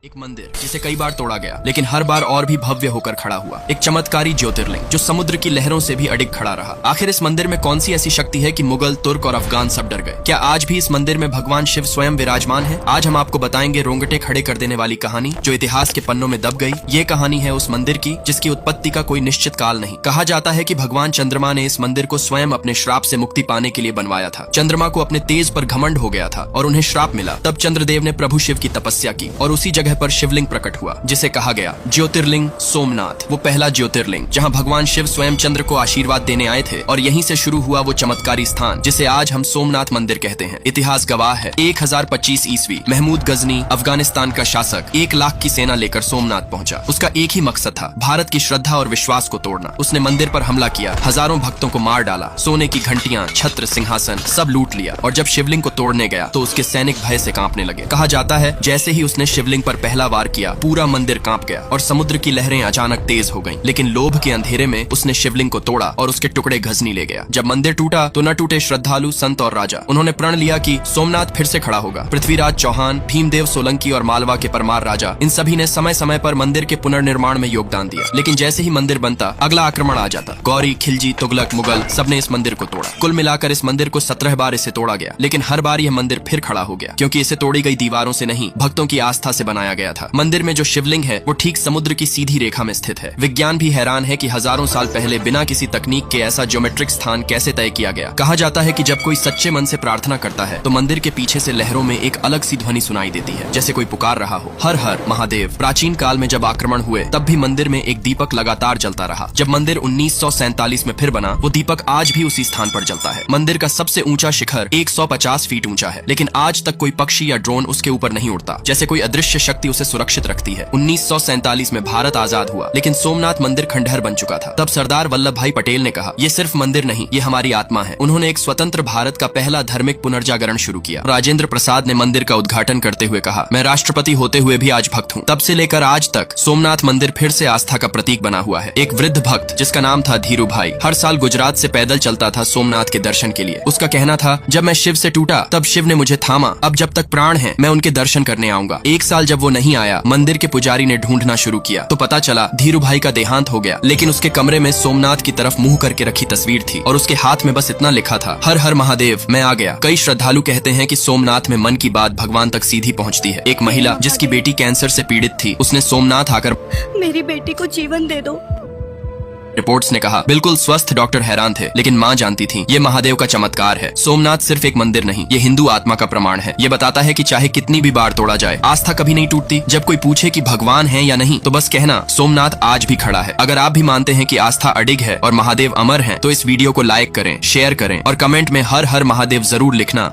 एक मंदिर जिसे कई बार तोड़ा गया लेकिन हर बार और भी भव्य होकर खड़ा हुआ। एक चमत्कारी ज्योतिर्लिंग जो समुद्र की लहरों से भी अडिग खड़ा रहा। आखिर इस मंदिर में कौन सी ऐसी शक्ति है कि मुगल, तुर्क और अफगान सब डर गए? क्या आज भी इस मंदिर में भगवान शिव स्वयं विराजमान है? आज हम आपको बताएंगे रोंगटे खड़े कर देने वाली कहानी जो इतिहास के पन्नों में दब गई। ये कहानी है उस मंदिर की जिसकी उत्पत्ति का कोई निश्चित काल नहीं। कहा जाता है कि भगवान चंद्रमा ने इस मंदिर को स्वयं अपने श्राप से मुक्ति पाने के लिए बनवाया था। चंद्रमा को अपने तेज पर घमंड हो गया था और उन्हें श्राप मिला। तब चंद्रदेव ने प्रभु शिव की तपस्या की और उसी जगह पर शिवलिंग प्रकट हुआ जिसे कहा गया ज्योतिर्लिंग सोमनाथ। वो पहला ज्योतिर्लिंग जहां भगवान शिव स्वयं चंद्र को आशीर्वाद देने आए थे और यहीं से शुरू हुआ वो चमत्कारी स्थान जिसे आज हम सोमनाथ मंदिर कहते हैं। इतिहास गवाह है 1025 ईस्वी महमूद गजनी अफगानिस्तान का शासक 1 लाख की सेना लेकर सोमनाथ पहुंचा। उसका एक ही मकसद था, भारत की श्रद्धा और विश्वास को तोड़ना। उसने मंदिर पर हमला किया, हजारों भक्तों को मार डाला, सोने की घंटियां, छत्र, सिंहासन सब लूट लिया और जब शिवलिंग को तोड़ने गया तो उसके सैनिक भय से कांपने लगे। कहा जाता है जैसे ही उसने शिवलिंग पर पहला वार किया पूरा मंदिर कांप गया और समुद्र की लहरें अचानक तेज हो गईं। लेकिन लोभ के अंधेरे में उसने शिवलिंग को तोड़ा और उसके टुकड़े गजनी ले गया। जब मंदिर टूटा तो न टूटे श्रद्धालु, संत और राजा। उन्होंने प्रण लिया कि सोमनाथ फिर से खड़ा होगा। पृथ्वीराज चौहान, भीमदेव सोलंकी और मालवा के परमार राजा, इन सभी ने समय समय पर मंदिर के पुनर्निर्माण में योगदान दिया। लेकिन जैसे ही मंदिर बनता अगला आक्रमण आ जाता। गौरी, खिलजी, तुगलक, मुगल सबने इस मंदिर को तोड़ा। कुल मिलाकर इस मंदिर को 17 बार इसे तोड़ा गया। लेकिन हर बार यह मंदिर फिर खड़ा हो गया क्योंकि इसे तोड़ी गई दीवारों से नहीं, भक्तों की आस्था से बनाया गया था। मंदिर में जो शिवलिंग है वो ठीक समुद्र की सीधी रेखा में स्थित है। विज्ञान भी हैरान है कि हजारों साल पहले बिना किसी तकनीक के ऐसा ज्योमेट्रिक स्थान कैसे तय किया गया। कहा जाता है कि जब कोई सच्चे मन से प्रार्थना करता है तो मंदिर के पीछे से लहरों में एक अलग सी ध्वनि सुनाई देती है, जैसे कोई पुकार रहा हो, हर हर महादेव। प्राचीन काल में जब आक्रमण हुए तब भी मंदिर में एक दीपक लगातार जलता रहा। जब मंदिर 1947 में फिर बना वो दीपक आज भी उसी स्थान पर जलता है। मंदिर का सबसे ऊंचा शिखर 150 फीट ऊंचा है लेकिन आज तक कोई पक्षी या ड्रोन उसके ऊपर नहीं उड़ता, जैसे कोई अदृश्य शक्ति उसे सुरक्षित रखती है। 1947 में भारत आजाद हुआ लेकिन सोमनाथ मंदिर खंडहर बन चुका था। तब सरदार वल्लभ भाई पटेल ने कहा ये सिर्फ मंदिर नहीं, ये हमारी आत्मा है। उन्होंने एक स्वतंत्र भारत का पहला धार्मिक पुनर्जागरण शुरू किया। राजेंद्र प्रसाद ने मंदिर का उद्घाटन करते हुए कहा मैं राष्ट्रपति होते हुए भी आज भक्त हूँ। तब से लेकर आज तक सोमनाथ मंदिर फिर से आस्था का प्रतीक बना हुआ है। एक वृद्ध भक्त जिसका नाम था धीरू भाई हर साल गुजरात से पैदल चलता था सोमनाथ के दर्शन के लिए। उसका कहना था जब मैं शिव से टूटा तब शिव ने मुझे थामा, अब जब तक प्राण है मैं उनके दर्शन करने आऊंगा। एक साल जब वो नहीं आया, मंदिर के पुजारी ने ढूंढना शुरू किया तो पता चला धीरू भाई का देहांत हो गया। लेकिन उसके कमरे में सोमनाथ की तरफ मुंह करके रखी तस्वीर थी और उसके हाथ में बस इतना लिखा था, हर हर महादेव, मैं आ गया। कई श्रद्धालु कहते हैं कि सोमनाथ में मन की बात भगवान तक सीधी पहुंचती है। एक महिला जिसकी बेटी कैंसर से पीड़ित थी उसने सोमनाथ आकर मेरी बेटी को जीवन दे दो। रिपोर्ट्स ने कहा बिल्कुल स्वस्थ डॉक्टर हैरान थे लेकिन मां जानती थी ये महादेव का चमत्कार है। सोमनाथ सिर्फ एक मंदिर नहीं, ये हिंदू आत्मा का प्रमाण है। ये बताता है कि चाहे कितनी भी बार तोड़ा जाए आस्था कभी नहीं टूटती। जब कोई पूछे कि भगवान है या नहीं तो बस कहना सोमनाथ आज भी खड़ा है। अगर आप भी मानते हैं कि आस्था अडिग है और महादेव अमर है तो इस वीडियो को लाइक करें, शेयर करें और कमेंट में हर हर महादेव जरूर लिखना।